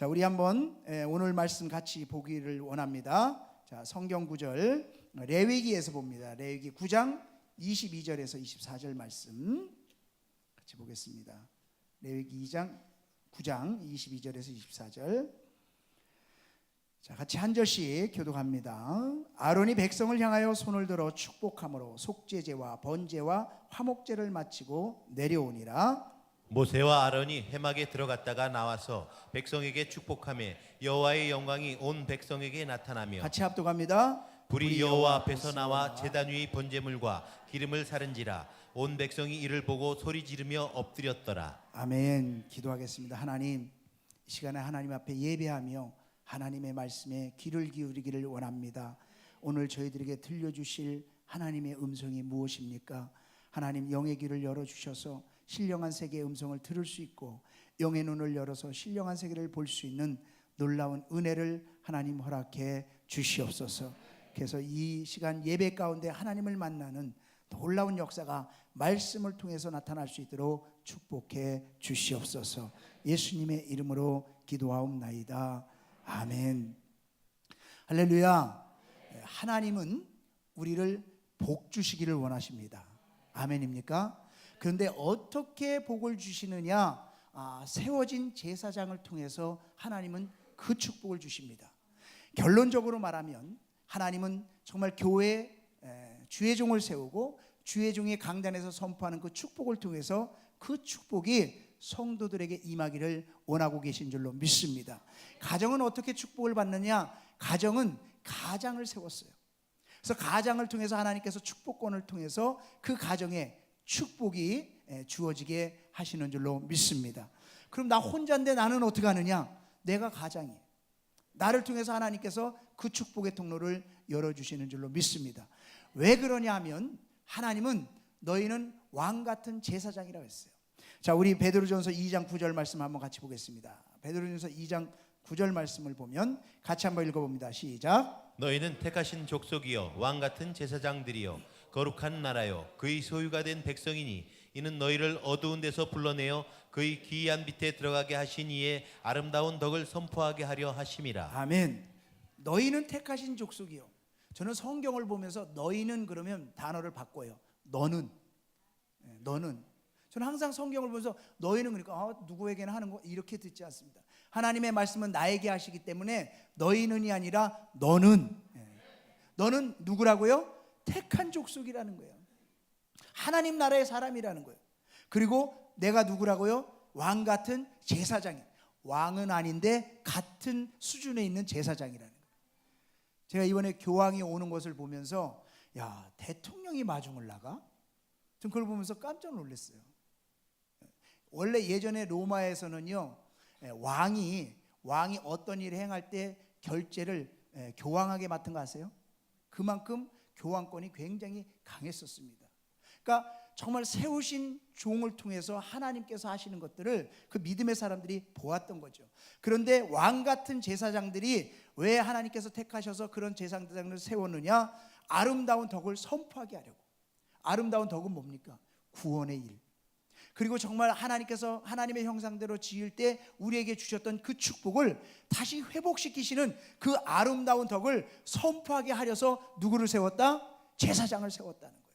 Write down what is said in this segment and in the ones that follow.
자, 우리 한번 오늘 말씀 같이 보기를 원합니다. 자, 성경 구절 레위기에서 봅니다. 레위기 9장 22절에서 24절 말씀 같이 보겠습니다. 레위기 9장 22절에서 24절. 자, 같이 한 절씩 교독합니다. 아론이 백성을 향하여 손을 들어 축복함으로 속죄제와 번제와 화목제를 마치고 내려오니라. 모세와 아론이 회막에 들어갔다가 나와서 백성에게 축복하며 여호와의 영광이 온 백성에게 나타나며 같이 합독합니다. 불이 여호와 앞에서 나와 제단 위의 번제물과 기름을 사른지라. 온 백성이 이를 보고 소리 지르며 엎드렸더라. 아멘. 기도하겠습니다. 하나님, 이 시간에 하나님 앞에 예배하며 하나님의 말씀에 귀를 기울이기를 원합니다. 오늘 저희들에게 들려주실 하나님의 음성이 무엇입니까? 하나님, 영의 귀를 열어주셔서 신령한 세계의 음성을 들을 수 있고 영의 눈을 열어서 신령한 세계를 볼 수 있는 놀라운 은혜를 하나님 허락해 주시옵소서. 그래서 이 시간 예배 가운데 하나님을 만나는 놀라운 역사가 말씀을 통해서 나타날 수 있도록 축복해 주시옵소서. 예수님의 이름으로 기도하옵나이다. 아멘. 할렐루야. 하나님은 우리를 복 주시기를 원하십니다. 아멘입니까? 그런데 어떻게 복을 주시느냐? 세워진 제사장을 통해서 하나님은 그 축복을 주십니다. 결론적으로 말하면 하나님은 정말 교회 주의 종을 세우고 주의 종이 강단에서 선포하는 그 축복을 통해서 그 축복이 성도들에게 임하기를 원하고 계신 줄로 믿습니다. 가정은 어떻게 축복을 받느냐? 가정은 가장을 세웠어요. 그래서 가장을 통해서 하나님께서 축복권을 통해서 그 가정에 축복이 주어지게 하시는 줄로 믿습니다. 그럼 나 혼자인데 나는 어떻게 하느냐? 내가 가장이에요. 나를 통해서 하나님께서 그 축복의 통로를 열어주시는 줄로 믿습니다. 왜 그러냐 하면 하나님은 너희는 왕같은 제사장이라고 했어요. 자, 우리 베드로전서 2장 9절 말씀 한번 같이 보겠습니다. 베드로전서 2장 9절 말씀을 보면 같이 한번 읽어봅니다. 시작. 너희는 택하신 족속이요 왕같은 제사장들이요 거룩한 나라요 그의 소유가 된 백성이니 이는 너희를 어두운 데서 불러내어 그의 기이한 빛에 들어가게 하신 이의 아름다운 덕을 선포하게 하려 하심이라. 아멘. 너희는 택하신 족속이요. 저는 성경을 보면서 너희는 그러면 단어를 바꿔요. 너는. 저는 항상 성경을 보면서 너희는 그러니까 누구에게나 하는 거 이렇게 듣지 않습니다. 하나님의 말씀은 나에게 하시기 때문에 너희는이 아니라 너는. 너는 누구라고요? 택한 족속이라는 거예요. 하나님 나라의 사람이라는 거예요. 그리고 내가 누구라고요? 왕 같은 제사장이에요. 왕은 아닌데 같은 수준에 있는 제사장이라는 거예요. 제가 이번에 교황이 오는 것을 보면서 야, 대통령이 마중을 나가? 전 그걸 보면서 깜짝 놀랐어요. 원래 예전에 로마에서는요, 왕이 어떤 일을 행할 때 결제를 교황에게 맡은 거 아세요? 그만큼 교황권이 굉장히 강했었습니다. 그러니까 정말 세우신 종을 통해서 하나님께서 하시는 것들을 그 믿음의 사람들이 보았던 거죠. 그런데 왕 같은 제사장들이 왜 하나님께서 택하셔서 그런 제사장들을 세웠느냐? 아름다운 덕을 선포하게 하려고. 아름다운 덕은 뭡니까? 구원의 일. 그리고 정말 하나님께서 하나님의 형상대로 지을 때 우리에게 주셨던 그 축복을 다시 회복시키시는 그 아름다운 덕을 선포하게 하려서 누구를 세웠다? 제사장을 세웠다는 거예요.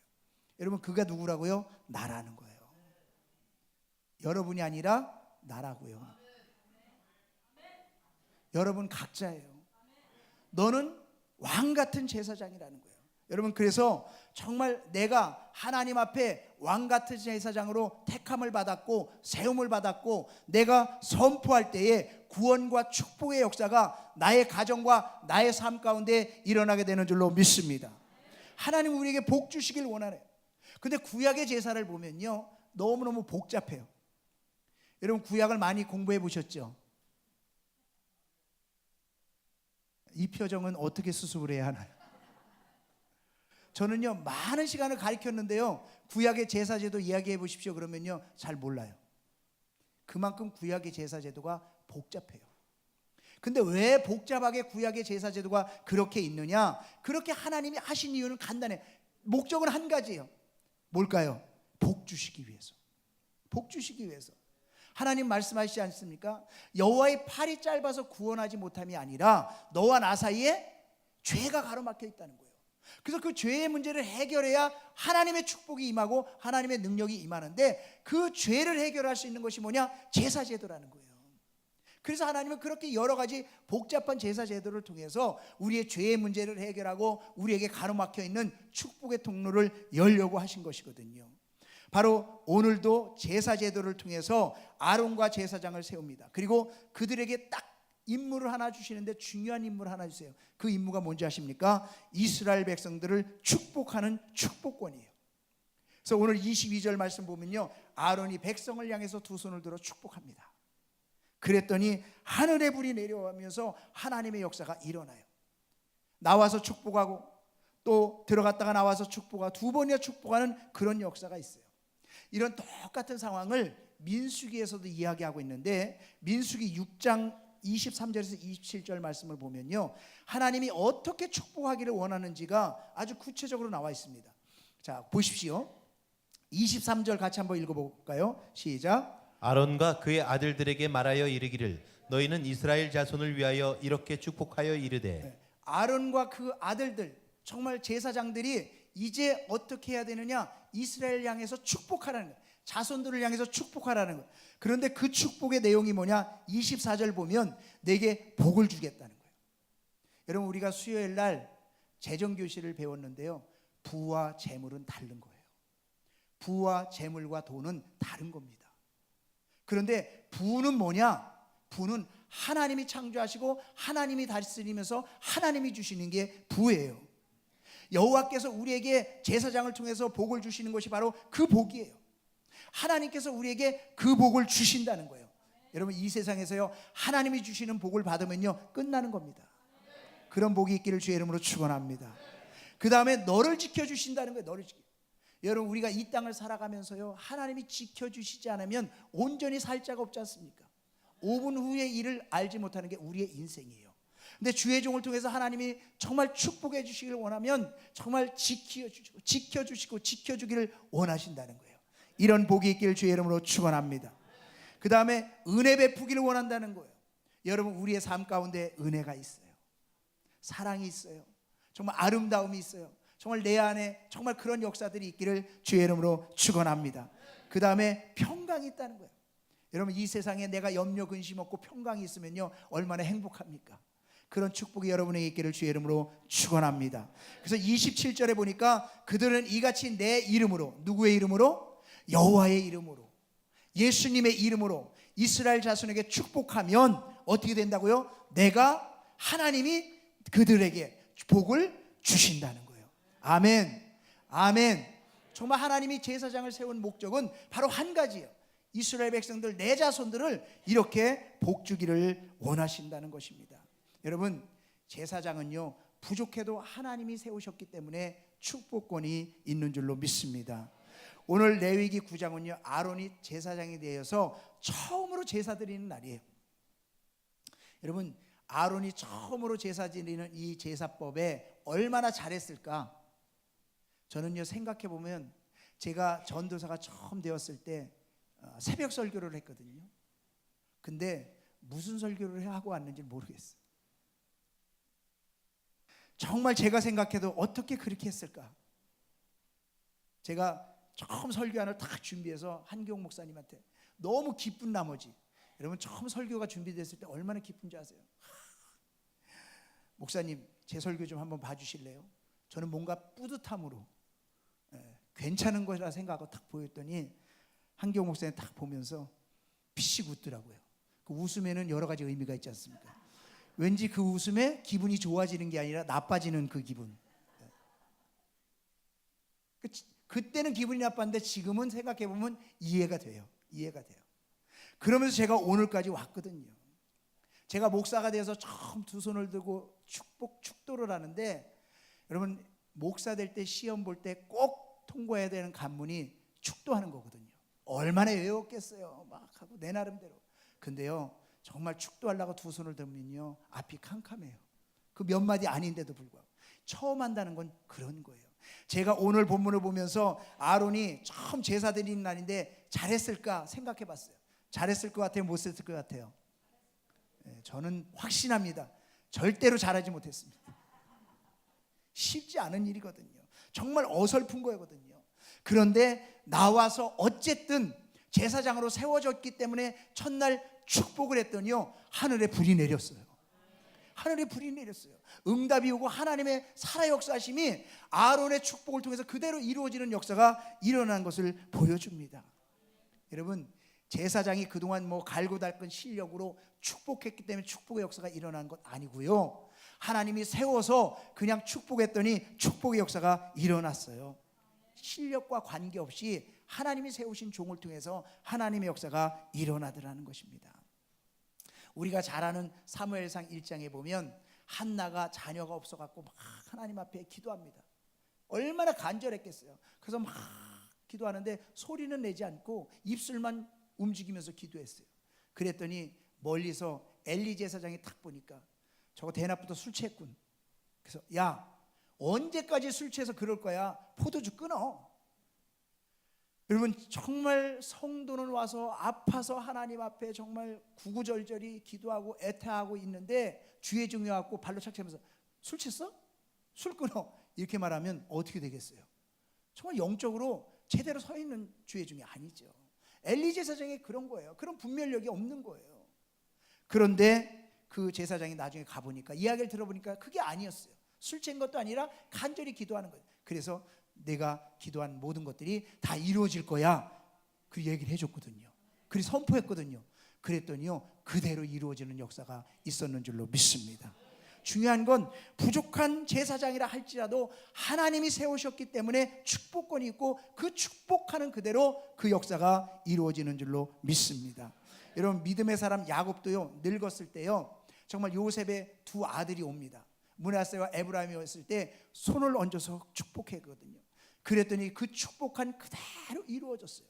여러분, 그가 누구라고요? 나라는 거예요. 여러분이 아니라 나라고요. 여러분 각자예요. 너는 왕 같은 제사장이라는 거예요. 여러분, 그래서 정말 내가 하나님 앞에 왕 같은 제사장으로 택함을 받았고 세움을 받았고 내가 선포할 때에 구원과 축복의 역사가 나의 가정과 나의 삶 가운데 일어나게 되는 줄로 믿습니다. 하나님 우리에게 복 주시길 원하네요. 근데 구약의 제사를 보면요, 너무너무 복잡해요. 여러분, 구약을 많이 공부해 보셨죠? 이 표정은 어떻게 수습을 해야 하나요? 저는요, 많은 시간을 가르쳤는데요, 구약의 제사제도 이야기해 보십시오 그러면요, 잘 몰라요. 그만큼 구약의 제사제도가 복잡해요. 근데 왜 복잡하게 구약의 제사제도가 그렇게 있느냐? 그렇게 하나님이 하신 이유는 간단해요. 목적은 한 가지예요. 뭘까요? 복 주시기 위해서. 복 주시기 위해서. 하나님 말씀하시지 않습니까? 여호와의 팔이 짧아서 구원하지 못함이 아니라 너와 나 사이에 죄가 가로막혀 있다는 거예요. 그래서 그 죄의 문제를 해결해야 하나님의 축복이 임하고 하나님의 능력이 임하는데, 그 죄를 해결할 수 있는 것이 뭐냐? 제사제도라는 거예요. 그래서 하나님은 그렇게 여러 가지 복잡한 제사제도를 통해서 우리의 죄의 문제를 해결하고 우리에게 가로막혀 있는 축복의 통로를 열려고 하신 것이거든요. 바로 오늘도 제사제도를 통해서 아론과 제사장을 세웁니다. 그리고 그들에게 딱 임무를 하나 주시는데, 중요한 임무를 하나 주세요. 그 임무가 뭔지 아십니까? 이스라엘 백성들을 축복하는 축복권이에요. 그래서 오늘 22절 말씀 보면요, 아론이 백성을 향해서 두 손을 들어 축복합니다. 그랬더니 하늘의 불이 내려오면서 하나님의 역사가 일어나요. 나와서 축복하고 또 들어갔다가 나와서 축복하고 두 번이나 축복하는 그런 역사가 있어요. 이런 똑같은 상황을 민수기에서도 이야기하고 있는데, 민수기 6장 23절에서 27절 말씀을 보면요, 하나님이 어떻게 축복하기를 원하는지가 아주 구체적으로 나와 있습니다. 자, 보십시오. 23절 같이 한번 읽어볼까요? 시작. 아론과 그의 아들들에게 말하여 이르기를 너희는 이스라엘 자손을 위하여 이렇게 축복하여 이르되. 아론과 그 아들들, 정말 제사장들이 이제 어떻게 해야 되느냐? 이스라엘 향해서 축복하라는 거예요. 자손들을 향해서 축복하라는 거예요. 그런데 그 축복의 내용이 뭐냐? 24절 보면 내게 복을 주겠다는 거예요. 여러분, 우리가 수요일 날 재정교실을 배웠는데요, 부와 재물은 다른 거예요. 부와 재물과 돈은 다른 겁니다. 그런데 부는 뭐냐? 부는 하나님이 창조하시고 하나님이 다스리면서 하나님이 주시는 게 부예요. 여호와께서 우리에게 제사장을 통해서 복을 주시는 것이 바로 그 복이에요. 하나님께서 우리에게 그 복을 주신다는 거예요. 여러분, 이 세상에서요, 하나님이 주시는 복을 받으면요 끝나는 겁니다. 그런 복이 있기를 주의 이름으로 축원합니다. 그 다음에 너를 지켜주신다는 거예요. 너를 지켜. 여러분, 우리가 이 땅을 살아가면서요, 하나님이 지켜주시지 않으면 온전히 살 자가 없지 않습니까? 5분 후의 일을 알지 못하는 게 우리의 인생이에요. 근데 주의 종을 통해서 하나님이 정말 축복해 주시기를 원하면 정말 지켜주시고 지켜주기를 원하신다는 거예요. 이런 복이 있기를 주의 이름으로 축원합니다. 그 다음에 은혜 베푸기를 원한다는 거예요. 여러분, 우리의 삶 가운데 은혜가 있어요. 사랑이 있어요. 정말 아름다움이 있어요. 정말 내 안에 정말 그런 역사들이 있기를 주의 이름으로 축원합니다. 그 다음에 평강이 있다는 거예요. 여러분, 이 세상에 내가 염려 근심 없고 평강이 있으면요 얼마나 행복합니까? 그런 축복이 여러분에게 있기를 주의 이름으로 축원합니다. 그래서 27절에 보니까 그들은 이같이 내 이름으로, 누구의 이름으로? 여호와의 이름으로, 예수님의 이름으로 이스라엘 자손에게 축복하면 어떻게 된다고요? 내가, 하나님이 그들에게 복을 주신다는 거예요. 아멘, 아멘. 정말 하나님이 제사장을 세운 목적은 바로 한 가지예요. 이스라엘 백성들, 내 자손들을 이렇게 복 주기를 원하신다는 것입니다. 여러분, 제사장은요 부족해도 하나님이 세우셨기 때문에 축복권이 있는 줄로 믿습니다. 오늘 레위기 9장은요 아론이 제사장이 되어서 처음으로 제사 드리는 날이에요. 여러분, 아론이 처음으로 제사 드리는 이 제사법에 얼마나 잘했을까? 저는요 생각해 보면, 제가 전도사가 처음 되었을 때 새벽 설교를 했거든요. 근데 무슨 설교를 하고 왔는지 모르겠어요. 정말 제가 생각해도 어떻게 그렇게 했을까? 제가 처음 설교안을 딱 준비해서 한기용 목사님한테 너무 기쁜 나머지, 여러분 처음 설교가 준비됐을 때 얼마나 기쁜지 아세요? 목사님, 제 설교 좀 한번 봐주실래요? 저는 뭔가 뿌듯함으로 괜찮은 거라 생각하고 딱 보였더니 한기용 목사님 딱 보면서 피식 웃더라고요. 그 웃음에는 여러 가지 의미가 있지 않습니까? 왠지 그 웃음에 기분이 좋아지는 게 아니라 나빠지는 그 기분. 그때는 기분이 나빴는데 지금은 생각해보면 이해가 돼요. 이해가 돼요. 그러면서 제가 오늘까지 왔거든요. 제가 목사가 돼서 처음 두 손을 들고 축도를 하는데, 여러분, 목사 될 때 시험 볼 때 꼭 통과해야 되는 관문이 축도하는 거거든요. 얼마나 외웠겠어요. 막 하고 내 나름대로. 근데요 정말 축도하려고 두 손을 들면요 앞이 캄캄해요. 그 몇 마디 아닌데도 불구하고 처음 한다는 건 그런 거예요. 제가 오늘 본문을 보면서 아론이 처음 제사 드리는 날인데 잘했을까 생각해 봤어요. 잘했을 것 같아요? 못했을 것 같아요? 저는 확신합니다. 절대로 잘하지 못했습니다. 쉽지 않은 일이거든요. 정말 어설픈 거거든요. 그런데 나와서 어쨌든 제사장으로 세워졌기 때문에 첫날 축복을 했더니요, 하늘에 불이 내렸어요. 하늘에 불이 내렸어요. 응답이 오고 하나님의 살아 역사하심이 아론의 축복을 통해서 그대로 이루어지는 역사가 일어난 것을 보여줍니다. 여러분, 제사장이 그동안 갈고 닦은 실력으로 축복했기 때문에 축복의 역사가 일어난 것 아니고요, 하나님이 세워서 그냥 축복했더니 축복의 역사가 일어났어요. 실력과 관계없이 하나님이 세우신 종을 통해서 하나님의 역사가 일어나더라는 것입니다. 우리가 잘 아는 사무엘상 1장에 보면 한나가 자녀가 없어갖고 막 하나님 앞에 기도합니다. 얼마나 간절했겠어요. 그래서 막 기도하는데 소리는 내지 않고 입술만 움직이면서 기도했어요. 그랬더니 멀리서 엘리 제사장이 딱 보니까 저거 대낮부터 술 취했군. 그래서 야, 언제까지 술 취해서 그럴 거야? 포도주 끊어. 여러분, 정말 성도는 와서 아파서 하나님 앞에 정말 구구절절히 기도하고 애타하고 있는데 주의 종이 왔고 발로 착취하면서 술 취했어? 술 끊어. 이렇게 말하면 어떻게 되겠어요? 정말 영적으로 제대로 서 있는 주의 종이 아니죠. 엘리 제사장이 그런 거예요. 그런 분별력이 없는 거예요. 그런데 그 제사장이 나중에 가보니까, 이야기를 들어보니까 그게 아니었어요. 술 취한 것도 아니라 간절히 기도하는 거예요. 그래서 내가 기도한 모든 것들이 다 이루어질 거야, 그 얘기를 해줬거든요. 그리고 선포했거든요. 그랬더니요, 그대로 이루어지는 역사가 있었는 줄로 믿습니다. 중요한 건 부족한 제사장이라 할지라도 하나님이 세우셨기 때문에 축복권이 있고 그 축복하는 그대로 그 역사가 이루어지는 줄로 믿습니다. 여러분, 믿음의 사람 야곱도요, 늙었을 때요, 정말 요셉의 두 아들이 옵니다. 므낫세와 에브라임이 왔을 때 손을 얹어서 축복했거든요. 그랬더니 그 축복한 그대로 이루어졌어요.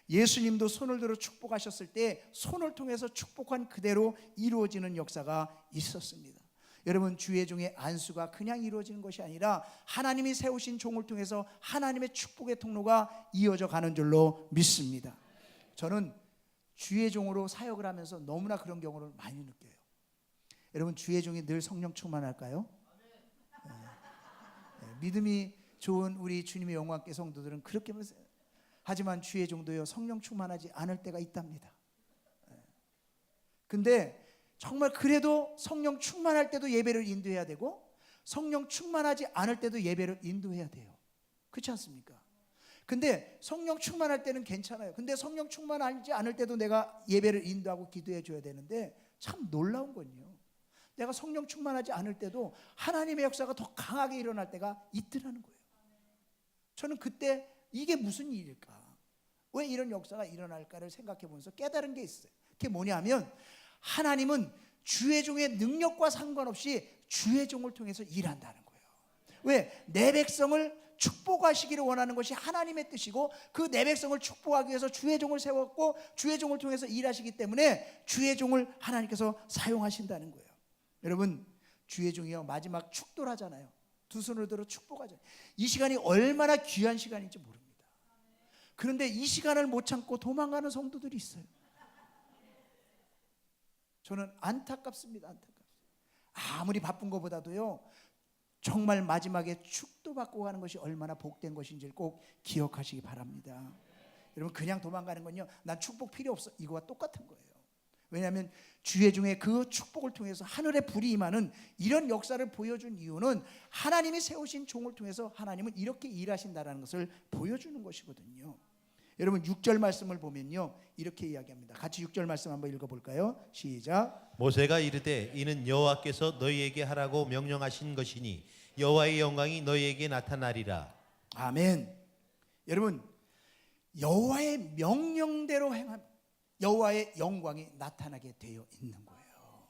예수님도 손을 들어 축복하셨을 때 손을 통해서 축복한 그대로 이루어지는 역사가 있었습니다. 여러분, 주의 종의 안수가 그냥 이루어지는 것이 아니라 하나님이 세우신 종을 통해서 하나님의 축복의 통로가 이어져 가는 줄로 믿습니다. 저는 주의 종으로 사역을 하면서 너무나 그런 경우를 많이 느껴요. 여러분, 주의 종이 늘 성령 충만할까요? 믿음이 좋은 우리 주님의 영광께 성도들은 그렇게 보세요. 하지만 주의 종도요, 성령 충만하지 않을 때가 있답니다. 근데 정말 그래도 성령 충만할 때도 예배를 인도해야 되고 성령 충만하지 않을 때도 예배를 인도해야 돼요. 그렇지 않습니까? 근데 성령 충만할 때는 괜찮아요. 근데 성령 충만하지 않을 때도 내가 예배를 인도하고 기도해 줘야 되는데, 참 놀라운 건요, 내가 성령 충만하지 않을 때도 하나님의 역사가 더 강하게 일어날 때가 있더라는 거예요. 저는 그때 이게 무슨 일일까? 왜 이런 역사가 일어날까를 생각해 보면서 깨달은 게 있어요. 그게 뭐냐면, 하나님은 주의 종의 능력과 상관없이 주의 종을 통해서 일한다는 거예요. 왜? 내 백성을 축복하시기를 원하는 것이 하나님의 뜻이고, 그 내 백성을 축복하기 위해서 주의 종을 세웠고 주의 종을 통해서 일하시기 때문에 주의 종을 하나님께서 사용하신다는 거예요. 여러분, 주의 종이요, 마지막 축도를 하잖아요. 두 손을 들어 축복하잖아요. 이 시간이 얼마나 귀한 시간인지 모릅니다. 그런데 이 시간을 못 참고 도망가는 성도들이 있어요. 저는 안타깝습니다. 아무리 바쁜 것보다도요, 정말 마지막에 축도받고 가는 것이 얼마나 복된 것인지를 꼭 기억하시기 바랍니다. 여러분, 그냥 도망가는 건요, 난 축복 필요 없어, 이거와 똑같은 거예요. 왜냐하면 주의 종의 그 축복을 통해서 하늘의 불이 임하는 이런 역사를 보여준 이유는 하나님이 세우신 종을 통해서 하나님은 이렇게 일하신다는 것을 보여주는 것이거든요. 여러분, 6절 말씀을 보면요, 이렇게 이야기합니다. 같이 6절 말씀 한번 읽어볼까요? 시작. 모세가 이르되 이는 여호와께서 너희에게 하라고 명령하신 것이니 여호와의 영광이 너희에게 나타나리라. 아멘. 여러분, 여호와의 명령대로 행하면 여호와의 영광이 나타나게 되어 있는 거예요.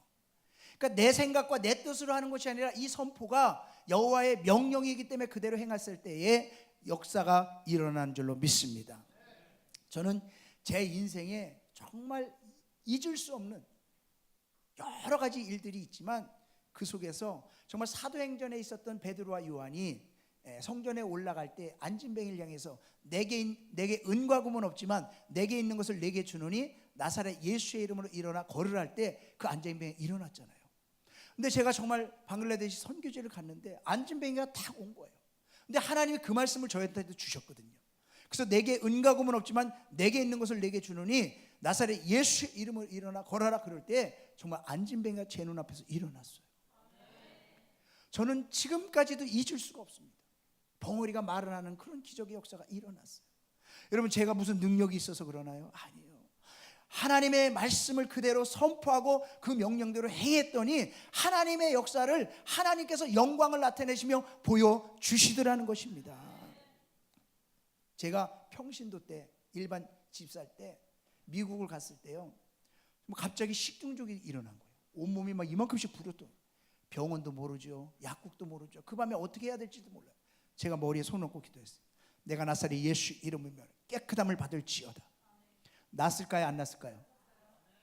그러니까 내 생각과 내 뜻으로 하는 것이 아니라 이 선포가 여호와의 명령이기 때문에 그대로 행했을 때에 역사가 일어난 줄로 믿습니다. 저는 제 인생에 정말 잊을 수 없는 여러 가지 일들이 있지만 그 속에서 정말 사도행전에 있었던 베드로와 요한이 성전에 올라갈 때 안진뱅이를 향해서 내게 은과 금은 없지만 내게 있는 것을 내게 주노니 나사렛 예수의 이름으로 일어나 걸으라 할 때 그 안진뱅이 일어났잖아요. 근데 제가 정말 방글라데시 선교지를 갔는데 안진뱅이가 탁 온 거예요. 근데 하나님이 그 말씀을 저한테도 주셨거든요. 그래서 내게 은과금은 없지만 내게 있는 것을 내게 주노니 나사렛 예수의 이름으로 일어나 걸어라 그럴 때 정말 안진뱅이가 제 눈앞에서 일어났어요. 저는 지금까지도 잊을 수가 없습니다. 벙어리가 말을 하는 그런 기적의 역사가 일어났어요. 여러분, 제가 무슨 능력이 있어서 그러나요? 아니에요. 하나님의 말씀을 그대로 선포하고 그 명령대로 행했더니 하나님의 역사를 하나님께서 영광을 나타내시며 보여주시더라는 것입니다. 제가 평신도 때 일반 집살 때 미국을 갔을 때요, 갑자기 식중독이 일어난 거예요. 온몸이 막 이만큼씩 부었던, 병원도 모르죠, 약국도 모르죠. 그 밤에 어떻게 해야 될지도 몰라요. 제가 머리에 손 얹고 기도했어요. 내가 나사렛 예수 이름으로 깨끗함을 받을지어다. 났을까요? 안 났을까요?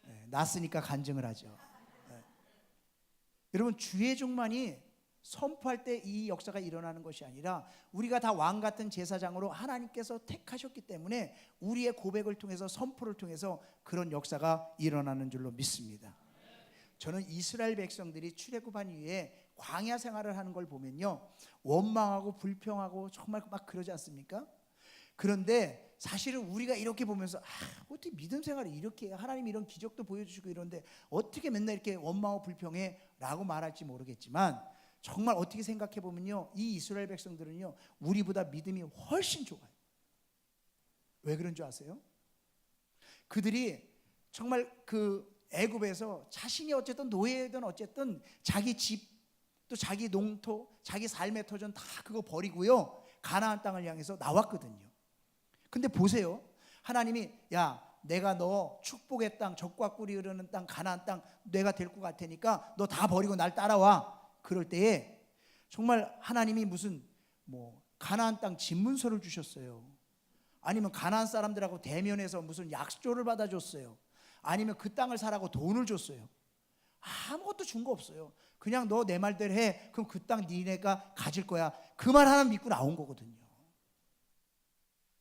네, 났으니까 간증을 하죠. 네. 여러분, 주의 종만이 선포할 때 이 역사가 일어나는 것이 아니라 우리가 다 왕 같은 제사장으로 하나님께서 택하셨기 때문에 우리의 고백을 통해서 선포를 통해서 그런 역사가 일어나는 줄로 믿습니다. 저는 이스라엘 백성들이 출애굽한 이후에 광야 생활을 하는 걸 보면요, 원망하고 불평하고 정말 막 그러지 않습니까? 그런데 사실은 우리가 이렇게 보면서 어떻게 믿음 생활을 이렇게 해? 하나님 이런 기적도 보여주시고 이런데 어떻게 맨날 이렇게 원망하고 불평해? 라고 말할지 모르겠지만 정말 어떻게 생각해 보면요, 이 이스라엘 백성들은요 우리보다 믿음이 훨씬 좋아요. 왜 그런 줄 아세요? 그들이 정말 그 애굽에서 자신이 어쨌든 노예든 어쨌든 자기 집 또 자기 농토, 자기 삶의 터전 다 그거 버리고요 가나안 땅을 향해서 나왔거든요. 근데 보세요, 하나님이 야, 내가 너 축복의 땅, 젖과 꿀이 흐르는 땅, 가나안 땅 내가 데리고 갈 테니까 너 다 버리고 날 따라와. 그럴 때에 정말 하나님이 무슨 가나안 땅 집문서를 주셨어요. 아니면 가나안 사람들하고 대면해서 무슨 약조를 받아줬어요. 아니면 그 땅을 사라고 돈을 줬어요. 아무것도 준 거 없어요. 그냥 너 내 말대로 해. 그럼 그 땅 니네가 가질 거야. 그 말 하나 믿고 나온 거거든요.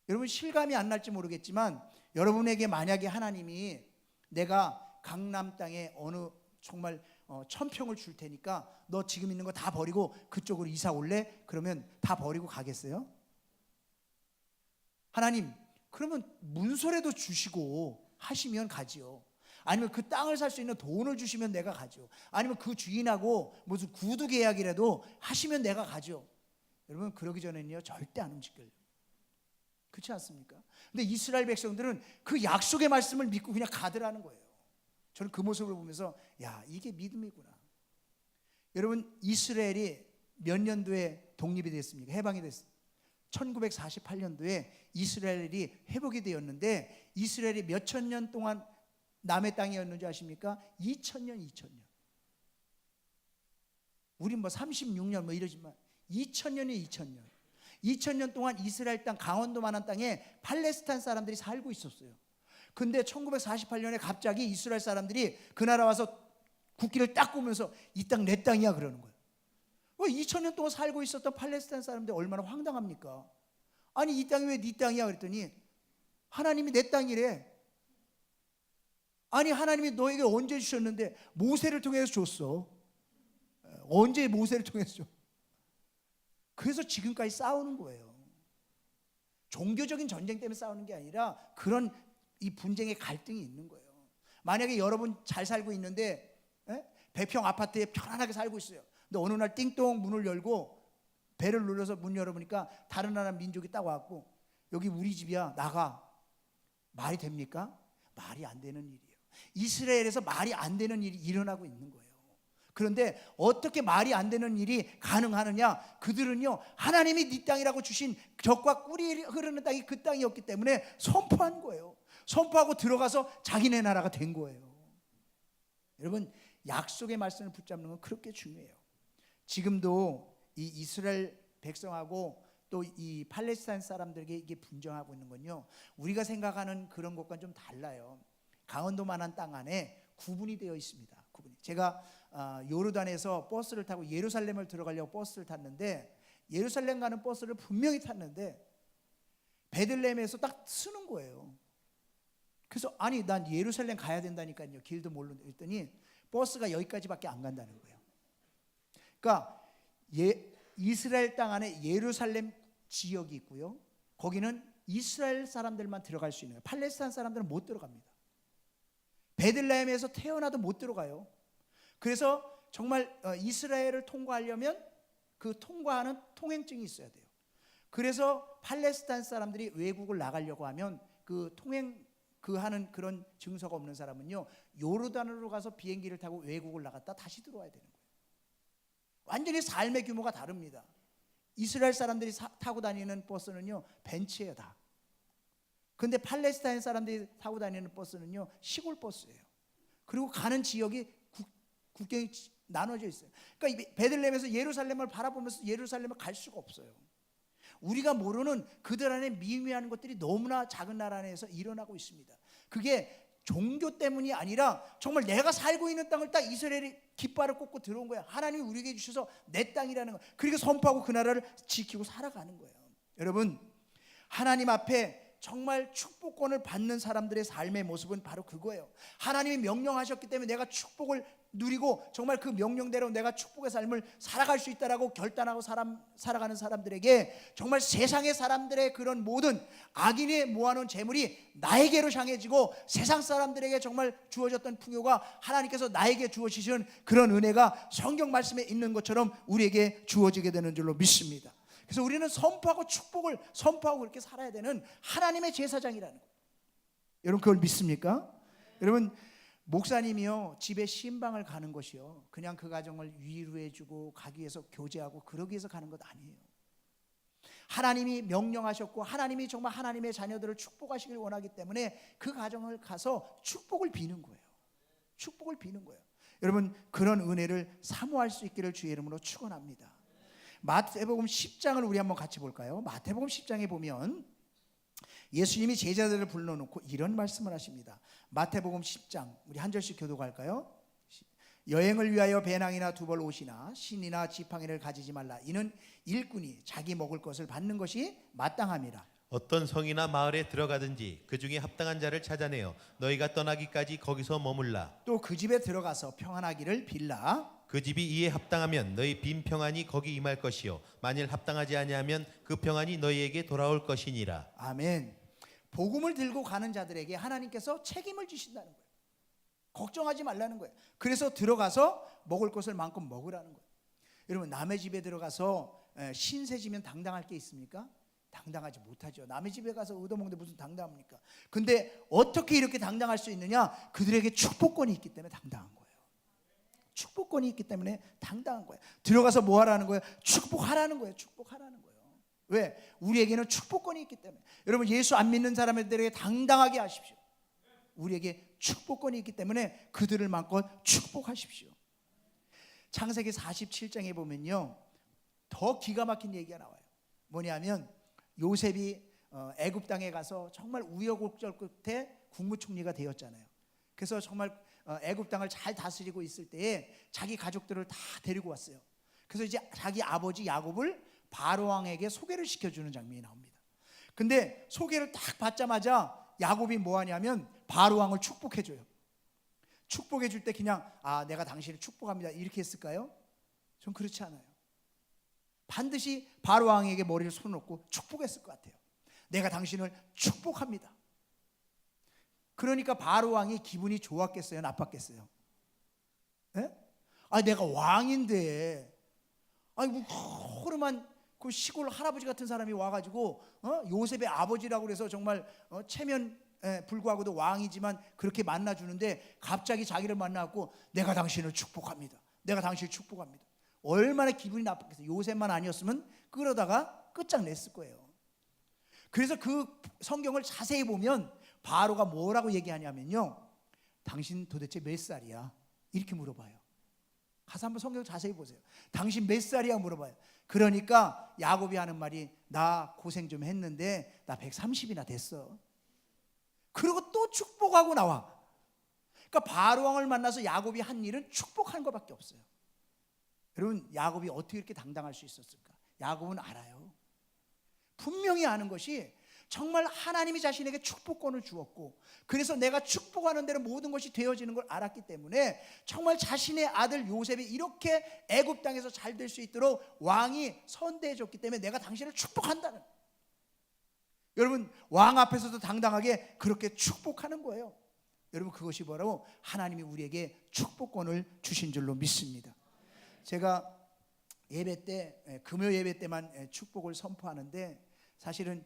여러분, 실감이 안 날지 모르겠지만 여러분에게 만약에 하나님이 내가 강남 땅에 어느 정말 1000평을 줄 테니까 너 지금 있는 거 다 버리고 그쪽으로 이사 올래? 그러면 다 버리고 가겠어요? 하나님, 그러면 문서라도 주시고 하시면 가지요. 아니면 그 땅을 살 수 있는 돈을 주시면 내가 가죠. 아니면 그 주인하고 무슨 구두 계약이라도 하시면 내가 가죠. 여러분, 그러기 전에는요 절대 안 움직여요. 그렇지 않습니까? 근데 이스라엘 백성들은 그 약속의 말씀을 믿고 그냥 가더라는 거예요. 저는 그 모습을 보면서 야, 이게 믿음이구나. 여러분, 이스라엘이 몇 년도에 독립이 됐습니까? 해방이 됐습니다. 1948년도에 이스라엘이 회복이 되었는데 이스라엘이 몇천 년 동안 남의 땅이었는지 아십니까? 2000년. 우린 36년 이러지만 2000년이 2000년. 2000년 동안 이스라엘 땅, 강원도만한 땅에 팔레스타인 사람들이 살고 있었어요. 근데 1948년에 갑자기 이스라엘 사람들이 그 나라 와서 국기를 딱 보면서 이 땅 내 땅이야 그러는 거예요. 2000년 동안 살고 있었던 팔레스타인 사람들이 얼마나 황당합니까? 아니, 이 땅이 왜 네 땅이야 그랬더니 하나님이 내 땅이래. 아니, 하나님이 너에게 언제 주셨는데? 모세를 통해서 줬어. 언제 모세를 통해서 줘? 그래서 지금까지 싸우는 거예요. 종교적인 전쟁 때문에 싸우는 게 아니라 그런 이 분쟁의 갈등이 있는 거예요. 만약에 여러분 잘 살고 있는데 100평 아파트에 편안하게 살고 있어요. 근데 어느 날 띵동 문을 열고 배를 눌러서 문 열어보니까 다른 나라 민족이 딱 왔고 여기 우리 집이야, 나가. 말이 됩니까? 말이 안 되는 일이에요. 이스라엘에서 말이 안 되는 일이 일어나고 있는 거예요. 그런데 어떻게 말이 안 되는 일이 가능하느냐? 그들은요 하나님이 네 땅이라고 주신 젖과 꿀이 흐르는 땅이 그 땅이었기 때문에 선포한 거예요. 선포하고 들어가서 자기네 나라가 된 거예요. 여러분, 약속의 말씀을 붙잡는 건 그렇게 중요해요. 지금도 이 이스라엘 백성하고 또 이 팔레스타인 사람들에게 이게 분쟁하고 있는 건요, 우리가 생각하는 그런 것과는 좀 달라요. 강원도만한 땅 안에 구분이 되어 있습니다. 구분이. 제가 요르단에서 버스를 타고 예루살렘을 들어가려고 버스를 탔는데 예루살렘 가는 버스를 분명히 탔는데 베들레헴에서 딱 쓰는 거예요. 그래서 아니 난 예루살렘 가야 된다니까요. 길도 모르는데 했더니 버스가 여기까지밖에 안 간다는 거예요. 그러니까 이스라엘 땅 안에 예루살렘 지역이 있고요. 거기는 이스라엘 사람들만 들어갈 수 있는 거예요. 팔레스타인 사람들은 못 들어갑니다. 베들레헴에서 태어나도 못 들어가요. 그래서 정말 이스라엘을 통과하려면 그 통과하는 통행증이 있어야 돼요. 그래서 팔레스타인 사람들이 외국을 나가려고 하면 그 하는 그런 증서가 없는 사람은요, 요르단으로 가서 비행기를 타고 외국을 나갔다 다시 들어와야 되는 거예요. 완전히 삶의 규모가 다릅니다. 이스라엘 사람들이 타고 다니는 버스는요, 벤츠예요 다. 근데 팔레스타인 사람들이 타고 다니는 버스는요, 시골 버스예요. 그리고 가는 지역이 국경이 나눠져 있어요. 그러니까 베들레헴에서 예루살렘을 바라보면서 예루살렘을 갈 수가 없어요. 우리가 모르는 그들 안에 미미한 것들이 너무나 작은 나라 안에서 일어나고 있습니다. 그게 종교 때문이 아니라 정말 내가 살고 있는 땅을 딱 이스라엘이 깃발을 꽂고 들어온 거야. 하나님이 우리에게 주셔서 내 땅이라는 거. 그렇게 선포하고 그 나라를 지키고 살아가는 거예요. 여러분, 하나님 앞에 정말 축복권을 받는 사람들의 삶의 모습은 바로 그거예요. 하나님이 명령하셨기 때문에 내가 축복을 누리고 정말 그 명령대로 내가 축복의 삶을 살아갈 수 있다라고 결단하고 살아가는 사람들에게 정말 세상의 사람들의 그런 모든 악인이 모아놓은 재물이 나에게로 향해지고 세상 사람들에게 정말 주어졌던 풍요가 하나님께서 나에게 주어지시는 그런 은혜가 성경 말씀에 있는 것처럼 우리에게 주어지게 되는 줄로 믿습니다. 그래서 우리는 선포하고 축복을 선포하고 그렇게 살아야 되는 하나님의 제사장이라는 거예요. 여러분 그걸 믿습니까? 여러분 목사님이요 집에 신방을 가는 것이요 그냥 그 가정을 위로해주고 가기 위해서 교제하고 그러기 위해서 가는 것 아니에요. 하나님이 명령하셨고 하나님이 정말 하나님의 자녀들을 축복하시길 원하기 때문에 그 가정을 가서 축복을 비는 거예요. 축복을 비는 거예요. 여러분 그런 은혜를 사모할 수 있기를 주의 이름으로 축원합니다. 마태복음 10장을 우리 한번 같이 볼까요? 마태복음 10장에 보면 예수님이 제자들을 불러놓고 이런 말씀을 하십니다. 마태복음 10장 우리 한 절씩 교독할까요? 여행을 위하여 배낭이나 두벌 옷이나 신이나 지팡이를 가지지 말라. 이는 일꾼이 자기 먹을 것을 받는 것이 마땅함이라. 어떤 성이나 마을에 들어가든지 그 중에 합당한 자를 찾아내어 너희가 떠나기까지 거기서 머물라. 또 그 집에 들어가서 평안하기를 빌라. 그 집이 이에 합당하면 너희 빈 평안이 거기 임할 것이요 만일 합당하지 아니하면 그 평안이 너희에게 돌아올 것이니라. 아멘. 복음을 들고 가는 자들에게 하나님께서 책임을 주신다는 거예요. 걱정하지 말라는 거예요. 그래서 들어가서 먹을 것을 마음껏 먹으라는 거예요. 여러분 남의 집에 들어가서 신세지면 당당할 게 있습니까? 당당하지 못하죠. 남의 집에 가서 얻어먹는데 무슨 당당합니까? 근데 어떻게 이렇게 당당할 수 있느냐? 그들에게 축복권이 있기 때문에 당당한 거예요. 축복권이 있기 때문에 당당한 거예요. 들어가서 뭐 하라는 거예요? 축복하라는 거예요. 축복하라는 거예요. 왜? 우리에게는 축복권이 있기 때문에. 여러분 예수 안 믿는 사람들에게 당당하게 하십시오. 우리에게 축복권이 있기 때문에 그들을 마음껏 축복하십시오. 창세기 47장에 보면요 더 기가 막힌 얘기가 나와요. 뭐냐면 요셉이 애굽 땅에 가서 정말 우여곡절 끝에 국무총리가 되었잖아요. 그래서 정말 애굽 땅을 잘 다스리고 있을 때에 자기 가족들을 다 데리고 왔어요. 그래서 이제 자기 아버지 야곱을 바로 왕에게 소개를 시켜주는 장면이 나옵니다. 근데 소개를 딱 받자마자 야곱이 뭐 하냐면 바로 왕을 축복해줘요. 축복해줄 때 그냥 내가 당신을 축복합니다 이렇게 했을까요? 전 그렇지 않아요. 반드시 바로 왕에게 머리를 손놓고 축복했을 것 같아요. 내가 당신을 축복합니다. 그러니까 바로 왕이 기분이 좋았겠어요? 나빴겠어요? 네? 내가 왕인데 뭐 허름한 그 시골 할아버지 같은 사람이 와가지고 요셉의 아버지라고 그래서 정말 체면 불구하고도 왕이지만 그렇게 만나주는데 갑자기 자기를 만나고 내가 당신을 축복합니다. 내가 당신을 축복합니다. 얼마나 기분이 나빴겠어요. 요셉만 아니었으면 그러다가 끝장냈을 거예요. 그래서 그 성경을 자세히 보면 바로가 뭐라고 얘기하냐면요 당신 도대체 몇 살이야? 이렇게 물어봐요. 가서 한번 성경 자세히 보세요. 당신 몇 살이야? 물어봐요. 그러니까 야곱이 하는 말이 나 고생 좀 했는데 나 130이나 됐어. 그리고 또 축복하고 나와. 그러니까 바로 왕을 만나서 야곱이 한 일은 축복하는 것밖에 없어요. 여러분 야곱이 어떻게 이렇게 당당할 수 있었을까? 야곱은 알아요. 분명히 아는 것이 정말 하나님이 자신에게 축복권을 주었고, 그래서 내가 축복하는 대로 모든 것이 되어지는 걸 알았기 때문에 정말 자신의 아들 요셉이 이렇게 애굽 땅에서 잘 될 수 있도록 왕이 선대해 줬기 때문에 내가 당신을 축복한다는, 여러분 왕 앞에서도 당당하게 그렇게 축복하는 거예요. 여러분 그것이 바로 하나님이 우리에게 축복권을 주신 줄로 믿습니다. 제가 예배 때, 금요 예배 때만 축복을 선포하는데, 사실은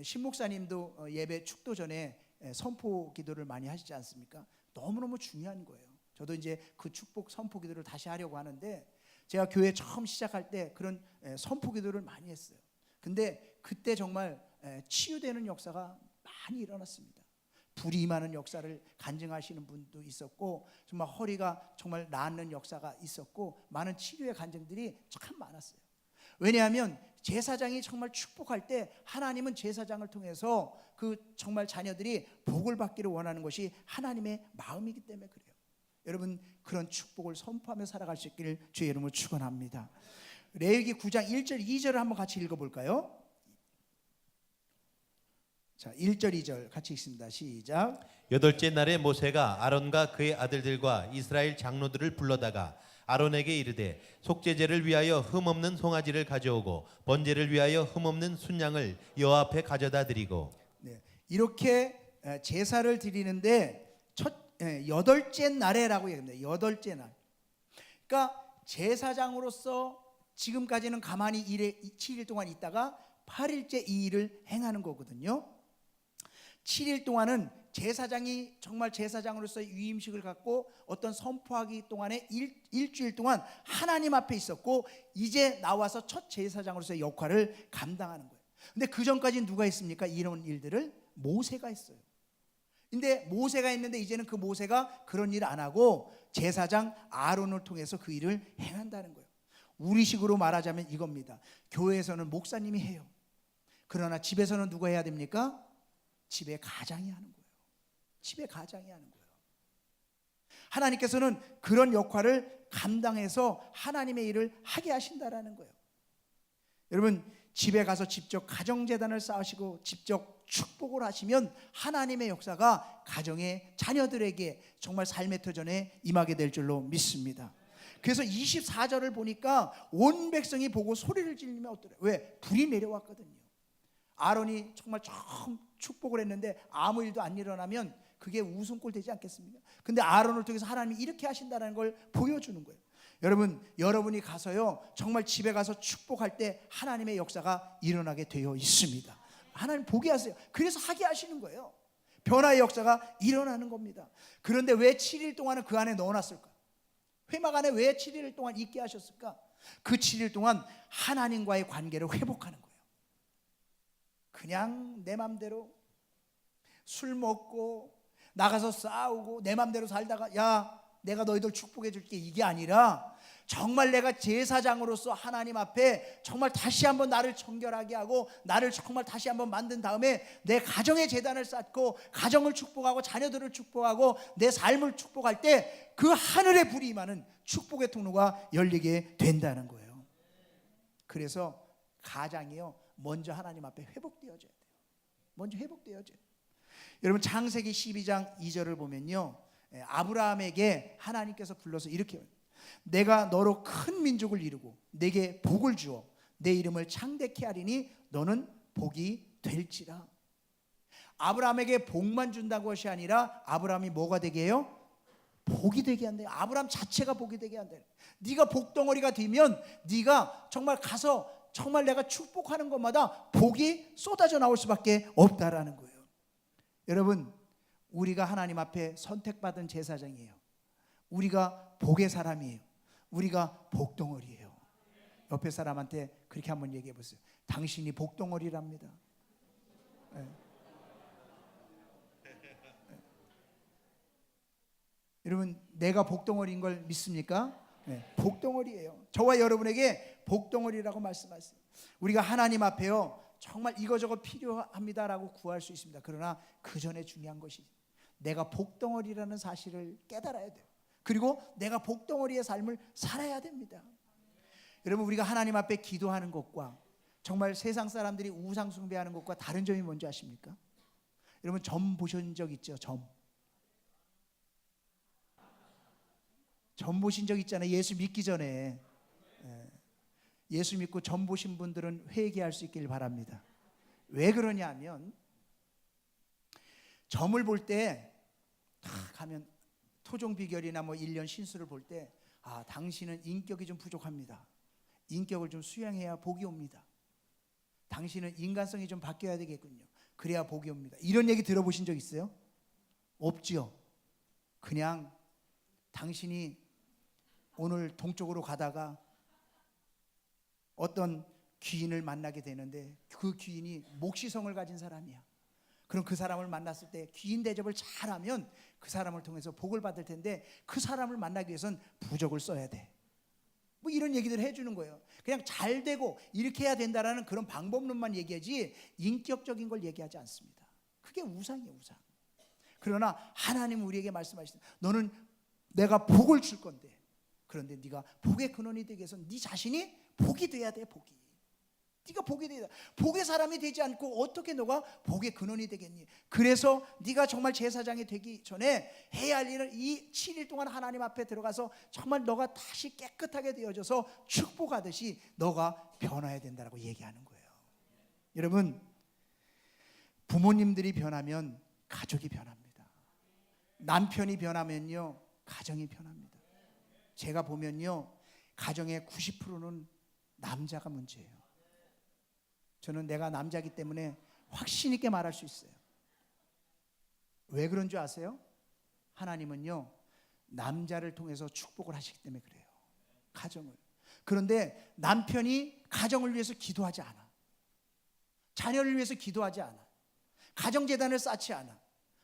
신 목사님도 예배 축도 전에 선포 기도를 많이 하시지 않습니까? 너무너무 중요한 거예요. 저도 이제 그 축복 선포 기도를 다시 하려고 하는데, 제가 교회 처음 시작할 때 그런 선포 기도를 많이 했어요. 근데 그때 정말 치유되는 역사가 많이 일어났습니다. 불이 임하는 역사를 간증하시는 분도 있었고, 정말 허리가 정말 낫는 역사가 있었고, 많은 치료의 간증들이 참 많았어요. 왜냐하면 제사장이 정말 축복할 때 하나님은 제사장을 통해서 그 정말 자녀들이 복을 받기를 원하는 것이 하나님의 마음이기 때문에 그래요. 여러분 그런 축복을 선포하며 살아갈 수 있기를 주의 이름으로 축원합니다. 레위기 9장 1절 2절을 한번 같이 읽어볼까요? 자, 1절 2절 같이 읽습니다. 시작. 여덟째 날에 모세가 아론과 그의 아들들과 이스라엘 장로들을 불러다가 아론에게 이르되 속죄제를 위하여 흠없는 송아지를 가져오고 번제를 위하여 흠없는 순양을 여호와 앞에 가져다 드리고. 네, 이렇게 제사를 드리는데 여덟째 날에라고 얘기합니다. 여덟째 날. 그러니까 제사장으로서 지금까지는 가만히 7일 동안 있다가 8일째 이 일을 행하는 거거든요. 7일 동안은 제사장이 정말 제사장으로서의 위임식을 갖고 어떤 선포하기 동안에 일주일 동안 하나님 앞에 있었고, 이제 나와서 첫 제사장으로서의 역할을 감당하는 거예요. 근데 그 전까지는 누가 했습니까? 이런 일들을 모세가 했어요. 근데 모세가 했는데 이제는 그 모세가 그런 일 안 하고 제사장 아론을 통해서 그 일을 행한다는 거예요. 우리식으로 말하자면 이겁니다. 교회에서는 목사님이 해요. 그러나 집에서는 누가 해야 됩니까? 집에 가장이 하는 거예요. 집에 가장이 하는 거예요. 하나님께서는 그런 역할을 감당해서 하나님의 일을 하게 하신다라는 거예요. 여러분 집에 가서 직접 가정재단을 쌓으시고 직접 축복을 하시면 하나님의 역사가 가정의 자녀들에게 정말 삶의 터전에 임하게 될 줄로 믿습니다. 그래서 24절을 보니까 온 백성이 보고 소리를 지르면 어떠래? 왜? 불이 내려왔거든요. 아론이 정말 처음 축복을 했는데 아무 일도 안 일어나면 그게 웃음꼴 되지 않겠습니까? 근데 아론을 통해서 하나님이 이렇게 하신다는 걸 보여주는 거예요. 여러분이 가서요 정말 집에 가서 축복할 때 하나님의 역사가 일어나게 되어 있습니다. 하나님 보게 하세요. 그래서 하게 하시는 거예요. 변화의 역사가 일어나는 겁니다. 그런데 왜 7일 동안은 그 안에 넣어놨을까? 회막 안에 왜 7일 동안 있게 하셨을까? 그 7일 동안 하나님과의 관계를 회복하는 거예요. 그냥 내 맘대로 술 먹고 나가서 싸우고 내 맘대로 살다가 야 내가 너희들 축복해 줄게 이게 아니라, 정말 내가 제사장으로서 하나님 앞에 정말 다시 한번 나를 정결하게 하고 나를 정말 다시 한번 만든 다음에 내 가정의 재단을 쌓고 가정을 축복하고 자녀들을 축복하고 내 삶을 축복할 때 그 하늘의 불이 임하는 축복의 통로가 열리게 된다는 거예요. 그래서 가장이요 먼저 하나님 앞에 회복되어져야 돼요. 먼저 회복되어져요. 여러분 창세기 12장 2절을 보면요, 아브라함에게 하나님께서 불러서 이렇게 해요. 내가 너로 큰 민족을 이루고 내게 복을 주어 내 이름을 창대케 하리니 너는 복이 될지라. 아브라함에게 복만 준다는 것이 아니라 아브라함이 뭐가 되게 해요? 복이 되게 한대요. 아브라함 자체가 복이 되게 한대요. 네가 복덩어리가 되면 네가 정말 가서 정말 내가 축복하는 것마다 복이 쏟아져 나올 수밖에 없다라는 거예요. 여러분 우리가 하나님 앞에 선택받은 제사장이에요. 우리가 복의 사람이에요. 우리가 복덩어리예요. 옆에 사람한테 그렇게 한번 얘기해 보세요. 당신이 복덩어리랍니다. 네. 여러분 내가 복덩어리인 걸 믿습니까? 네, 복덩어리예요. 저와 여러분에게 복덩어리라고 말씀하세요. 우리가 하나님 앞에요 정말 이거저거 필요합니다라고 구할 수 있습니다. 그러나 그 전에 중요한 것이 내가 복덩어리라는 사실을 깨달아야 돼요. 그리고 내가 복덩어리의 삶을 살아야 됩니다. 여러분 우리가 하나님 앞에 기도하는 것과 정말 세상 사람들이 우상 숭배하는 것과 다른 점이 뭔지 아십니까? 여러분 점 보신 적 있죠? 점 보신 적 있잖아요. 예수 믿기 전에. 예수 믿고 점 보신 분들은 회개할 수 있길 바랍니다. 왜 그러냐 하면 점을 볼 때 딱 하면 토종 비결이나 뭐 1년 신수를 볼 때 당신은 인격이 좀 부족합니다. 인격을 좀 수양해야 복이 옵니다. 당신은 인간성이 좀 바뀌어야 되겠군요. 그래야 복이 옵니다. 이런 얘기 들어보신 적 있어요? 없지요. 그냥 당신이 오늘 동쪽으로 가다가 어떤 귀인을 만나게 되는데 그 귀인이 목시성을 가진 사람이야. 그럼 그 사람을 만났을 때 귀인 대접을 잘하면 그 사람을 통해서 복을 받을 텐데 그 사람을 만나기 위해선 부적을 써야 돼. 뭐 이런 얘기들을 해주는 거예요. 그냥 잘 되고 이렇게 해야 된다라는 그런 방법론만 얘기하지 인격적인 걸 얘기하지 않습니다. 그게 우상이에요, 우상. 그러나 하나님은 우리에게 말씀하시는 너는 내가 복을 줄 건데 그런데 네가 복의 근원이 되기 위해서 네 자신이 복이 돼야 돼. 복이. 네가 복이 돼야 돼. 복의 사람이 되지 않고 어떻게 너가 복의 근원이 되겠니? 그래서 네가 정말 제사장이 되기 전에 해야 할 일은 이 7일 동안 하나님 앞에 들어가서 정말 너가 다시 깨끗하게 되어져서 축복하듯이 너가 변화해야 된다라고 얘기하는 거예요. 여러분 부모님들이 변하면 가족이 변합니다. 남편이 변하면요 가정이 변합니다. 제가 보면요 가정의 90%는 남자가 문제예요. 저는 내가 남자이기 때문에 확신 있게 말할 수 있어요. 왜 그런 줄 아세요? 하나님은요 남자를 통해서 축복을 하시기 때문에 그래요. 가정을. 그런데 남편이 가정을 위해서 기도하지 않아. 자녀를 위해서 기도하지 않아. 가정재단을 쌓지 않아.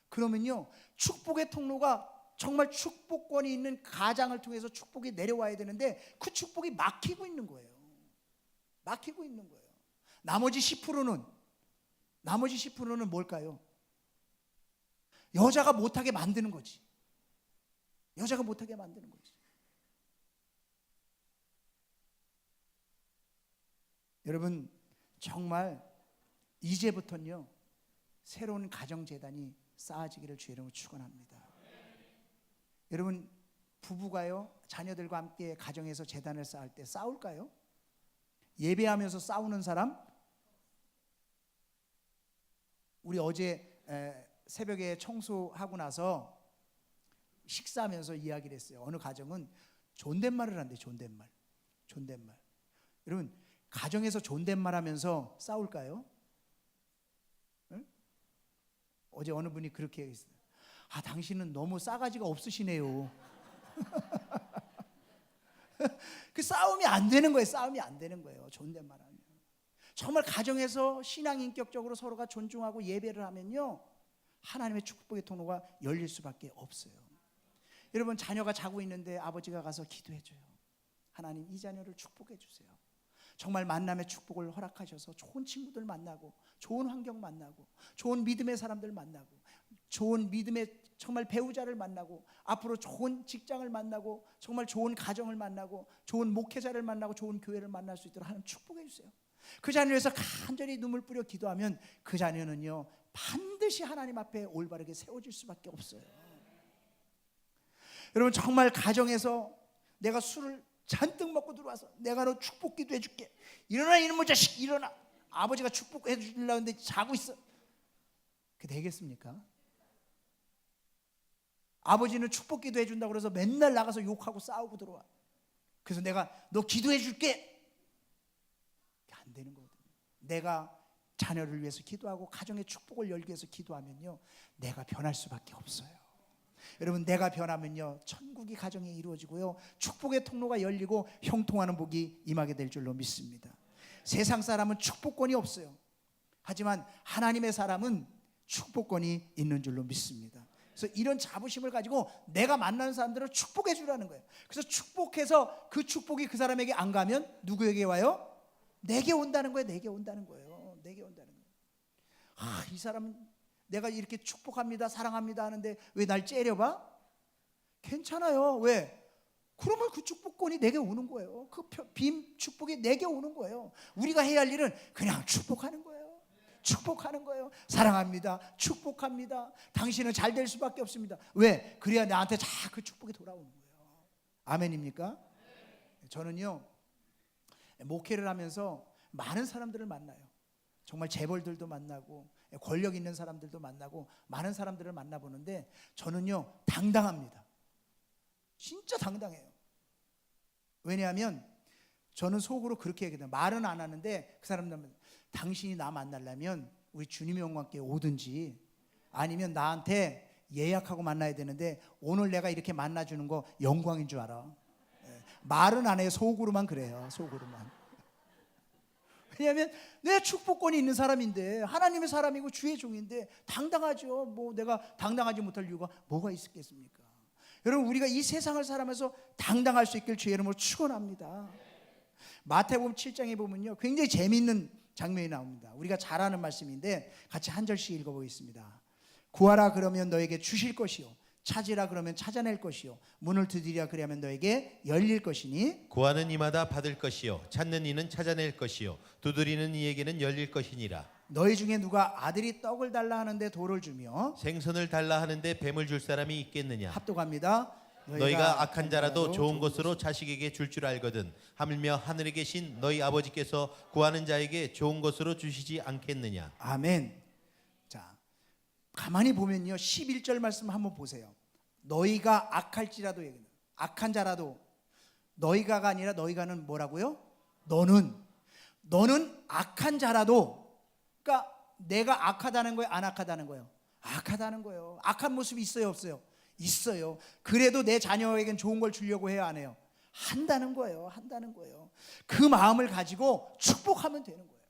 그러면요 축복의 통로가 정말 축복권이 있는 가장을 통해서 축복이 내려와야 되는데 그 축복이 막히고 있는 거예요. 막히고 있는 거예요. 나머지 10%는 뭘까요? 여자가 못하게 만드는 거지. 여자가 못하게 만드는 거지. 여러분 정말 이제부터는요 새로운 가정재단이 쌓아지기를 주의 이름으로 축원합니다. 여러분 부부가요 자녀들과 함께 가정에서 재단을 쌓을 때 싸울까요? 예배하면서 싸우는 사람? 우리 어제 새벽에 청소하고 나서 식사하면서 이야기를 했어요. 어느 가정은 존댓말을 한대. 존댓말. 여러분 가정에서 존댓말 하면서 싸울까요? 응? 어제 어느 분이 그렇게 얘기했어요. 당신은 너무 싸가지가 없으시네요. 그 싸움이 안 되는 거예요. 싸움이 안 되는 거예요. 존댓말 하면. 정말 가정에서 신앙 인격적으로 서로가 존중하고 예배를 하면요 하나님의 축복의 통로가 열릴 수밖에 없어요. 여러분 자녀가 자고 있는데 아버지가 가서 기도해 줘요. 하나님 이 자녀를 축복해 주세요. 정말 만남의 축복을 허락하셔서 좋은 친구들 만나고 좋은 환경 만나고 좋은 믿음의 사람들 만나고 좋은 믿음의 정말 배우자를 만나고 앞으로 좋은 직장을 만나고 정말 좋은 가정을 만나고 좋은 목회자를 만나고 좋은 교회를 만날 수 있도록 하나님 축복해 주세요. 그 자녀를 위해서 간절히 눈물 뿌려 기도하면 그 자녀는요 반드시 하나님 앞에 올바르게 세워질 수밖에 없어요. 여러분 정말 가정에서 내가 술을 잔뜩 먹고 들어와서 내가 너 축복 기도해 줄게. 일어나 이놈의 자식 일어나. 아버지가 축복해 주려고 하는데 자고 있어. 그게 되겠습니까? 아버지는 축복 기도해 준다고 그래서 맨날 나가서 욕하고 싸우고 들어와. 그래서 내가 너 기도해 줄게. 안 되는 거거든요. 내가 자녀를 위해서 기도하고 가정의 축복을 열기 위해서 기도하면요 내가 변할 수밖에 없어요. 여러분 내가 변하면요 천국이 가정에 이루어지고요 축복의 통로가 열리고 형통하는 복이 임하게 될 줄로 믿습니다. 세상 사람은 축복권이 없어요. 하지만 하나님의 사람은 축복권이 있는 줄로 믿습니다. 그래서 이런 자부심을 가지고 내가 만나는 사람들을 축복해 주라는 거예요. 그래서 축복해서 그 축복이 그 사람에게 안 가면 누구에게 와요? 내게 온다는 거예요. 내게 온다는 거예요. 내게 온다는 거예요. 이 사람은 내가 이렇게 축복합니다 사랑합니다 하는데 왜 날 째려봐? 괜찮아요. 왜? 그러면 그 축복권이 내게 오는 거예요. 그 빔 축복이 내게 오는 거예요. 우리가 해야 할 일은 그냥 축복하는 거예요. 축복하는 거예요. 사랑합니다. 축복합니다. 당신은 잘 될 수밖에 없습니다. 왜? 그래야 나한테 그 축복이 돌아오는 거예요. 아멘입니까? 저는요, 목회를 하면서 많은 사람들을 만나요. 정말 재벌들도 만나고 권력 있는 사람들도 만나고 많은 사람들을 만나보는데 저는요, 당당합니다. 진짜 당당해요. 왜냐하면 저는 속으로 그렇게 얘기해요. 말은 안 하는데 그 사람들은 당신이 나 만나려면 우리 주님의 영광께 오든지 아니면 나한테 예약하고 만나야 되는데 오늘 내가 이렇게 만나주는 거 영광인 줄 알아. 말은 안 해요. 속으로만 그래요. 속으로만. 왜냐하면 내 축복권이 있는 사람인데 하나님의 사람이고 주의 종인데 당당하죠. 뭐 내가 당당하지 못할 이유가 뭐가 있겠습니까? 여러분, 우리가 이 세상을 살아가면서 당당할 수 있길 주의 이름으로 축원합니다. 마태복음 7장에 보면요, 굉장히 재미있는 장면이 나옵니다. 우리가 잘 아는 말씀인데 같이 한 절씩 읽어보겠습니다. 구하라 그러면 너에게 주실 것이요, 찾으라 그러면 찾아낼 것이요, 문을 두드리라 그러면 너에게 열릴 것이니 구하는 이마다 받을 것이요 찾는 이는 찾아낼 것이요 두드리는 이에게는 열릴 것이니라. 너희 중에 누가 아들이 떡을 달라 하는데 돌을 주며 생선을 달라 하는데 뱀을 줄 사람이 있겠느냐. 합독합니다. 너희가 악한 자라도 좋은 것으로 자식에게 줄 줄 알거든 하물며 하늘에 계신 너희 아버지께서 구하는 자에게 좋은 것으로 주시지 않겠느냐. 아멘. 자, 가만히 보면요, 11절 말씀 한번 보세요. 너희가 악할지라도, 악한 자라도, 너희가가 아니라 너희가는 뭐라고요? 너는 악한 자라도, 그러니까 내가 악하다는 거예요, 안 악하다는 거예요? 악하다는 거예요. 악한 모습이 있어요, 없어요? 있어요. 그래도 내 자녀에겐 좋은 걸 주려고 해요, 안 해요? 한다는 거예요. 한다는 거예요. 그 마음을 가지고 축복하면 되는 거예요.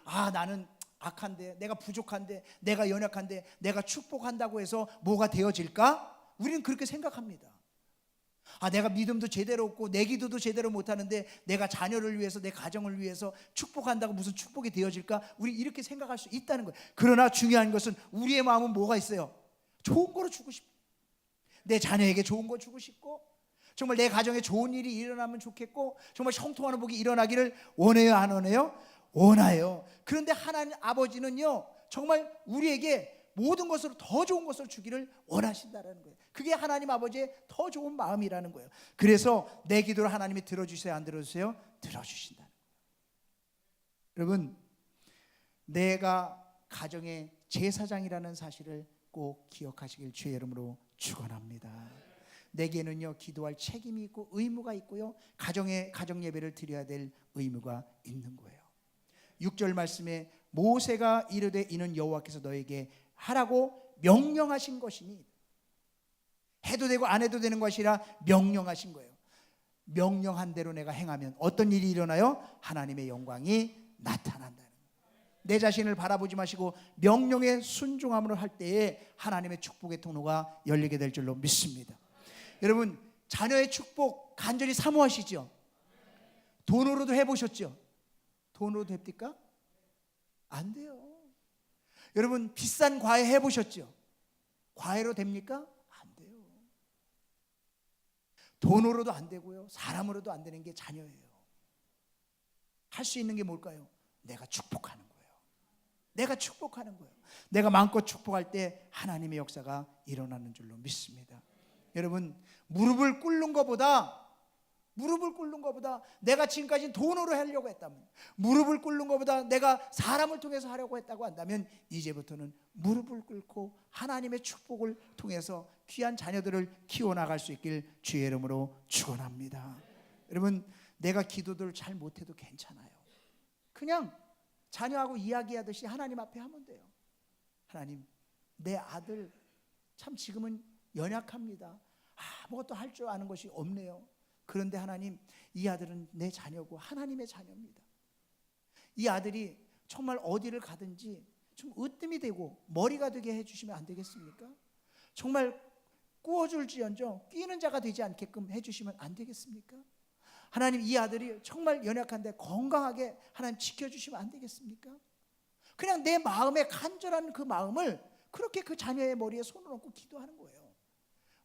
아, 나는 악한데, 내가 부족한데, 내가 연약한데 내가 축복한다고 해서 뭐가 되어질까? 우리는 그렇게 생각합니다. 아, 내가 믿음도 제대로 없고 내 기도도 제대로 못하는데 내가 자녀를 위해서, 내 가정을 위해서 축복한다고 무슨 축복이 되어질까? 우리 이렇게 생각할 수 있다는 거예요. 그러나 중요한 것은 우리의 마음은 뭐가 있어요? 좋은 거로 주고 싶고, 내 자녀에게 좋은 거 주고 싶고, 정말 내 가정에 좋은 일이 일어나면 좋겠고, 정말 형통하는 복이 일어나기를 원해요, 안 원해요? 원해요. 그런데 하나님 아버지는요, 정말 우리에게 모든 것으로 더 좋은 것을 주기를 원하신다는 거예요. 그게 하나님 아버지의 더 좋은 마음이라는 거예요. 그래서 내 기도를 하나님이 들어주세요, 안 들어주세요? 들어주신다는 거예요. 여러분, 내가 가정의 제사장이라는 사실을 꼭 기억하시길 주의 이름으로 축원합니다. 내게는요, 기도할 책임이 있고 의무가 있고요, 가정 예배를 드려야 될 의무가 있는 거예요. 6절 말씀에 모세가 이르되 이는 여호와께서 너에게 하라고 명령하신 것이니, 해도 되고 안 해도 되는 것이 아니라 명령하신 거예요. 명령한 대로 내가 행하면 어떤 일이 일어나요? 하나님의 영광이 나타난다는 거예요. 내 자신을 바라보지 마시고 명령에 순종함으로 할 때에 하나님의 축복의 통로가 열리게 될 줄로 믿습니다. 여러분, 자녀의 축복 간절히 사모하시죠? 돈으로도 해보셨죠? 돈으로 됩니까? 안 돼요. 여러분, 비싼 과외 해보셨죠? 과외로 됩니까? 안 돼요. 돈으로도 안 되고요, 사람으로도 안 되는 게 자녀예요. 할 수 있는 게 뭘까요? 내가 축복하는 거예요. 내가 축복하는 거예요. 내가 마음껏 축복할 때 하나님의 역사가 일어나는 줄로 믿습니다. 여러분, 무릎을 꿇는 것보다 내가 지금까지 돈으로 하려고 했다면, 무릎을 꿇는 것보다 내가 사람을 통해서 하려고 했다고 한다면, 이제부터는 무릎을 꿇고 하나님의 축복을 통해서 귀한 자녀들을 키워나갈 수 있길 주의 이름으로 축원합니다. 여러분, 내가 기도를 잘 못해도 괜찮아요. 그냥 자녀하고 이야기하듯이 하나님 앞에 하면 돼요. 하나님, 내 아들 참 지금은 연약합니다. 아무것도 할 줄 아는 것이 없네요. 그런데 하나님, 이 아들은 내 자녀고 하나님의 자녀입니다. 이 아들이 정말 어디를 가든지 좀 으뜸이 되고 머리가 되게 해주시면 안 되겠습니까? 정말 꾸어줄지언정 끼는 자가 되지 않게끔 해주시면 안 되겠습니까? 하나님, 이 아들이 정말 연약한데 건강하게 하나님 지켜주시면 안 되겠습니까? 그냥 내 마음에 간절한 그 마음을 그렇게 그 자녀의 머리에 손을 얹고 기도하는 거예요.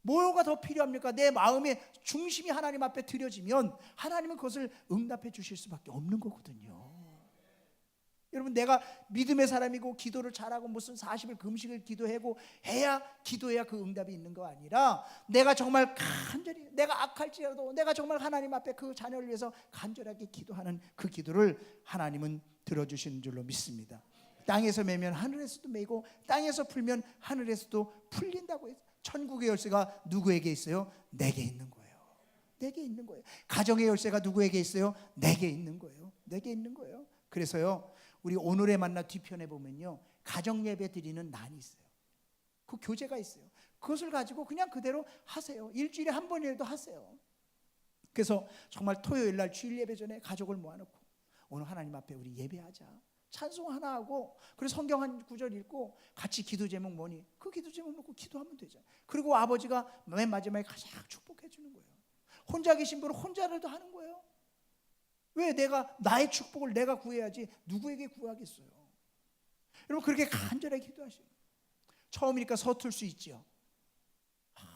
뭐가 더 필요합니까? 내 마음의 중심이 하나님 앞에 드려지면 하나님은 그것을 응답해 주실 수밖에 없는 거거든요. 여러분, 내가 믿음의 사람이고 기도를 잘하고 무슨 40일 금식을 기도해야 그 응답이 있는 거 아니라, 내가 정말 간절히, 내가 악할지라도 내가 정말 하나님 앞에 그 자녀를 위해서 간절하게 기도하는 그 기도를 하나님은 들어주시는 줄로 믿습니다. 땅에서 매면 하늘에서도 매고 땅에서 풀면 하늘에서도 풀린다고 해서, 천국의 열쇠가 누구에게 있어요? 내게 있는 거예요. 내게 있는 거예요. 가정의 열쇠가 누구에게 있어요? 내게 있는 거예요. 내게 있는 거예요. 그래서요, 우리 오늘의 만나 뒤편에 보면요, 가정 예배 드리는 난이 있어요. 그 교재가 있어요. 그것을 가지고 그냥 그대로 하세요. 일주일에 한 번이라도 하세요. 그래서 정말 토요일 날 주일 예배 전에 가족을 모아놓고 오늘 하나님 앞에 우리 예배하자, 찬송 하나 하고, 그리고 성경 한 구절 읽고 같이 기도 제목 뭐니? 그 기도 제목 놓고 기도하면 되잖아요. 그리고 아버지가 맨 마지막에 가장 축복해 주는 거예요. 혼자 계신 분은 혼자라도 하는 거예요. 왜 내가 나의 축복을 내가 구해야지 누구에게 구하겠어요? 여러분, 그렇게 간절하게 기도하시는 거예요. 처음이니까 서툴 수 있죠.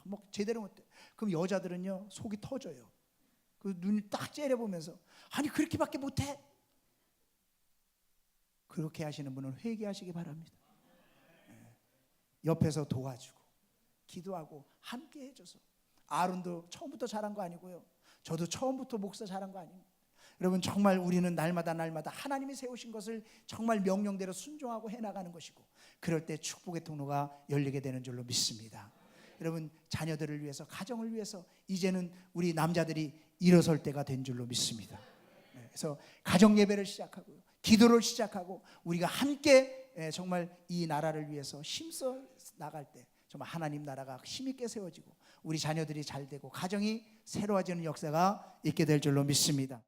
뭐 제대로 못해. 그럼 여자들은요, 속이 터져요. 그 눈이 딱 째려보면서, 아니 그렇게밖에 못해? 그렇게 하시는 분은 회개하시기 바랍니다. 옆에서 도와주고 기도하고 함께 해줘서. 아론도 처음부터 잘한 거 아니고요, 저도 처음부터 목사 잘한 거 아닙니다. 여러분, 정말 우리는 날마다 하나님이 세우신 것을 정말 명령대로 순종하고 해나가는 것이고, 그럴 때 축복의 통로가 열리게 되는 줄로 믿습니다. 여러분, 자녀들을 위해서, 가정을 위해서 이제는 우리 남자들이 일어설 때가 된 줄로 믿습니다. 그래서 가정 예배를 시작하고요, 기도를 시작하고 우리가 함께 정말 이 나라를 위해서 힘써 나갈 때 정말 하나님 나라가 힘있게 세워지고 우리 자녀들이 잘 되고 가정이 새로워지는 역사가 있게 될 줄로 믿습니다.